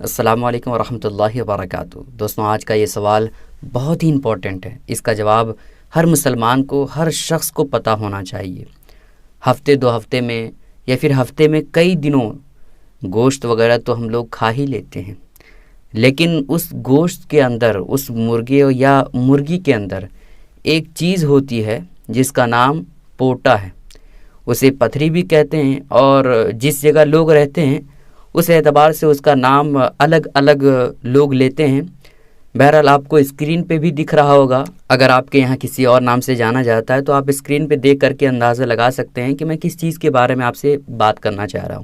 السلام علیکم ورحمۃ اللہ وبرکاتہ۔ دوستوں، آج کا یہ سوال بہت ہی امپورٹنٹ ہے۔ اس کا جواب ہر مسلمان کو، ہر شخص کو پتہ ہونا چاہیے۔ ہفتے دو ہفتے میں یا پھر ہفتے میں کئی دنوں گوشت وغیرہ تو ہم لوگ کھا ہی لیتے ہیں، لیکن اس گوشت کے اندر، اس مرغے یا مرغی کے اندر ایک چیز ہوتی ہے جس کا نام پوٹا ہے۔ اسے پتھری بھی کہتے ہیں، اور جس جگہ لوگ رہتے ہیں اس اعتبار سے اس کا نام الگ الگ لوگ لیتے ہیں۔ بہرحال آپ کو اسکرین پہ بھی دکھ رہا ہوگا۔ اگر آپ کے یہاں کسی اور نام سے جانا جاتا ہے تو آپ اسکرین پہ دیکھ کر کے اندازہ لگا سکتے ہیں کہ میں کس چیز کے بارے میں آپ سے بات کرنا چاہ رہا ہوں۔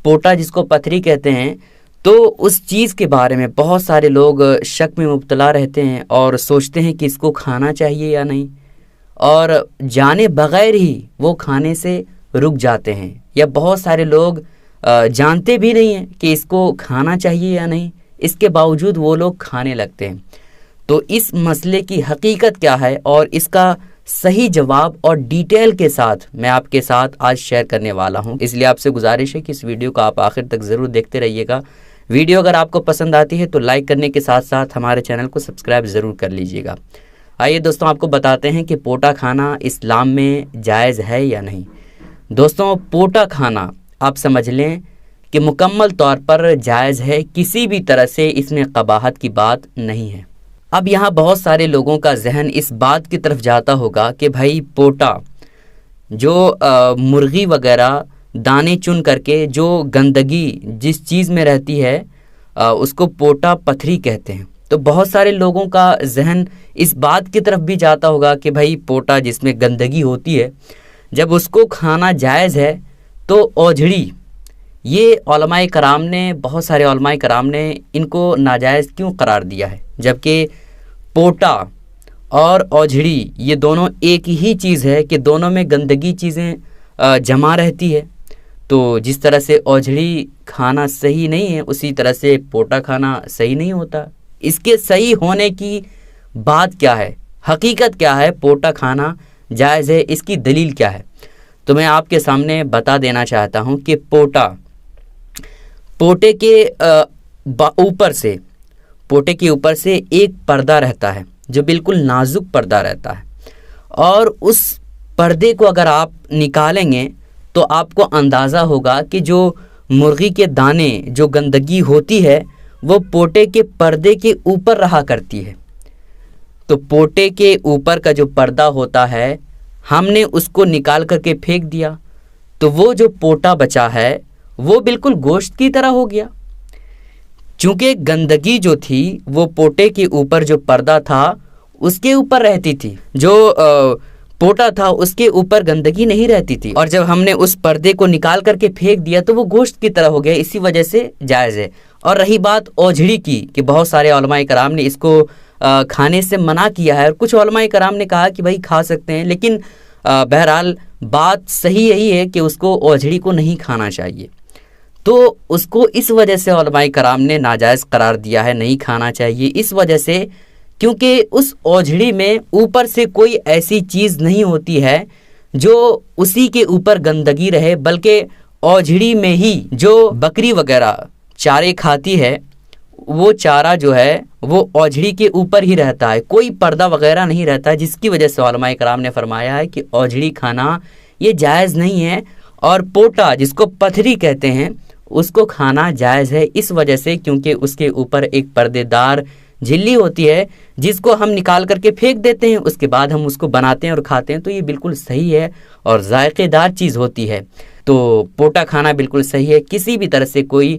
پوٹا جس کو پتھری کہتے ہیں، تو اس چیز کے بارے میں بہت سارے لوگ شک میں مبتلا رہتے ہیں اور سوچتے ہیں کہ اس کو کھانا چاہیے یا نہیں، اور جانے بغیر ہی وہ کھانے سے رک جاتے ہیں، یا بہت سارے لوگ جانتے بھی نہیں ہیں کہ اس کو کھانا چاہیے یا نہیں، اس کے باوجود وہ لوگ کھانے لگتے ہیں۔ تو اس مسئلے کی حقیقت کیا ہے اور اس کا صحیح جواب اور ڈیٹیل کے ساتھ میں آپ کے ساتھ آج شیئر کرنے والا ہوں۔ اس لیے آپ سے گزارش ہے کہ اس ویڈیو کو آپ آخر تک ضرور دیکھتے رہیے گا۔ ویڈیو اگر آپ کو پسند آتی ہے تو لائک کرنے کے ساتھ ساتھ ہمارے چینل کو سبسکرائب ضرور کر لیجیے گا۔ آئیے دوستوں، آپ کو بتاتے ہیں کہ پوٹا کھانا اسلام میں جائز ہے یا نہیں۔ دوستوں، پوٹا کھانا آپ سمجھ لیں کہ مکمل طور پر جائز ہے، کسی بھی طرح سے اس میں قباحت کی بات نہیں ہے۔ اب یہاں بہت سارے لوگوں کا ذہن اس بات کی طرف جاتا ہوگا کہ بھائی پوٹا جو مرغی وغیرہ دانے چن کر کے جو گندگی جس چیز میں رہتی ہے اس کو پوٹا پتھری کہتے ہیں۔ تو بہت سارے لوگوں کا ذہن اس بات کی طرف بھی جاتا ہوگا کہ بھائی پوٹا جس میں گندگی ہوتی ہے، جب اس کو کھانا جائز ہے تو اوجھڑی، یہ علماء کرام نے، بہت سارے علماء کرام نے ان کو ناجائز کیوں قرار دیا ہے، جبکہ پوٹا اور اوجھڑی یہ دونوں ایک ہی چیز ہے کہ دونوں میں گندگی چیزیں جمع رہتی ہے۔ تو جس طرح سے اوجھڑی کھانا صحیح نہیں ہے، اسی طرح سے پوٹا کھانا صحیح نہیں ہوتا۔ اس کے صحیح ہونے کی بات کیا ہے، حقیقت کیا ہے، پوٹا کھانا جائز ہے، اس کی دلیل کیا ہے؟ تو میں آپ کے سامنے بتا دینا چاہتا ہوں کہ پوٹے کے اوپر سے ایک پردہ رہتا ہے جو بالکل نازک پردہ رہتا ہے، اور اس پردے کو اگر آپ نکالیں گے تو آپ کو اندازہ ہوگا کہ جو مرغی کے دانے، جو گندگی ہوتی ہے وہ پوٹے کے پردے کے اوپر رہا کرتی ہے۔ تو پوٹے کے اوپر کا جو پردہ ہوتا ہے، ہم نے اس کو نکال کر کے پھینک دیا، تو وہ جو پوٹا بچا ہے وہ بالکل گوشت کی طرح ہو گیا، چونکہ گندگی جو تھی وہ پوٹے کے اوپر جو پردہ تھا اس کے اوپر رہتی تھی، جو پوٹا تھا اس کے اوپر گندگی نہیں رہتی تھی، اور جب ہم نے اس پردے کو نکال کر کے پھینک دیا تو وہ گوشت کی طرح ہو گیا، اسی وجہ سے جائز ہے۔ اور رہی بات اوجھڑی کی کہ بہت سارے علماء کرام نے اس کو کھانے سے منع کیا ہے، اور کچھ علماء کرام نے کہا کہ بھائی کھا سکتے ہیں، لیکن بہرحال بات صحیح یہی ہے کہ اس کو اوجھڑی کو نہیں کھانا چاہیے۔ تو اس کو اس وجہ سے علماء کرام نے ناجائز قرار دیا ہے، نہیں کھانا چاہیے، اس وجہ سے کیونکہ اس اوجھڑی میں اوپر سے کوئی ایسی چیز نہیں ہوتی ہے جو اسی کے اوپر گندگی رہے، بلکہ اوجھڑی میں ہی جو بکری وغیرہ چارے کھاتی ہے وہ چارہ جو ہے وہ اوجھڑی کے اوپر ہی رہتا ہے، کوئی پردہ وغیرہ نہیں رہتا ہے، جس کی وجہ سے علماء کرام نے فرمایا ہے کہ اوجھڑی کھانا یہ جائز نہیں ہے، اور پوٹا جس کو پتھری کہتے ہیں اس کو کھانا جائز ہے، اس وجہ سے کیونکہ اس کے اوپر ایک پردے دار جھلی ہوتی ہے جس کو ہم نکال کر کے پھینک دیتے ہیں، اس کے بعد ہم اس کو بناتے ہیں اور کھاتے ہیں، تو یہ بالکل صحیح ہے اور ذائقے دار چیز ہوتی ہے۔ تو پوٹا کھانا بالکل صحیح ہے، کسی بھی طرح سے کوئی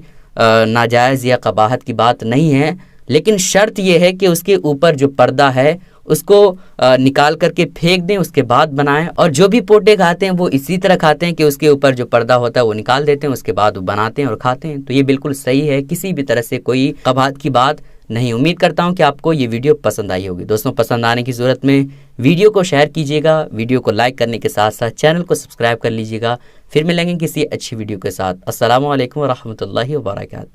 ناجائز یا قباحت کی بات نہیں ہے، لیکن شرط یہ ہے کہ اس کے اوپر جو پردہ ہے اس کو نکال کر کے پھینک دیں، اس کے بعد بنائیں، اور جو بھی پوٹے کھاتے ہیں وہ اسی طرح کھاتے ہیں کہ اس کے اوپر جو پردہ ہوتا ہے وہ نکال دیتے ہیں، اس کے بعد وہ بناتے ہیں اور کھاتے ہیں، تو یہ بالکل صحیح ہے، کسی بھی طرح سے کوئی قباحت کی بات نہیں۔ امید کرتا ہوں کہ آپ کو یہ ویڈیو پسند آئی ہوگی۔ دوستوں، پسند آنے کی صورت میں ویڈیو کو شیئر کیجیے گا، ویڈیو کو لائک کرنے کے ساتھ ساتھ چینل کو سبسکرائب کر لیجیے گا۔ پھر ملیں گے کسی اچھی ویڈیو کے ساتھ۔ السلام علیکم ورحمۃ اللہ وبرکاتہ۔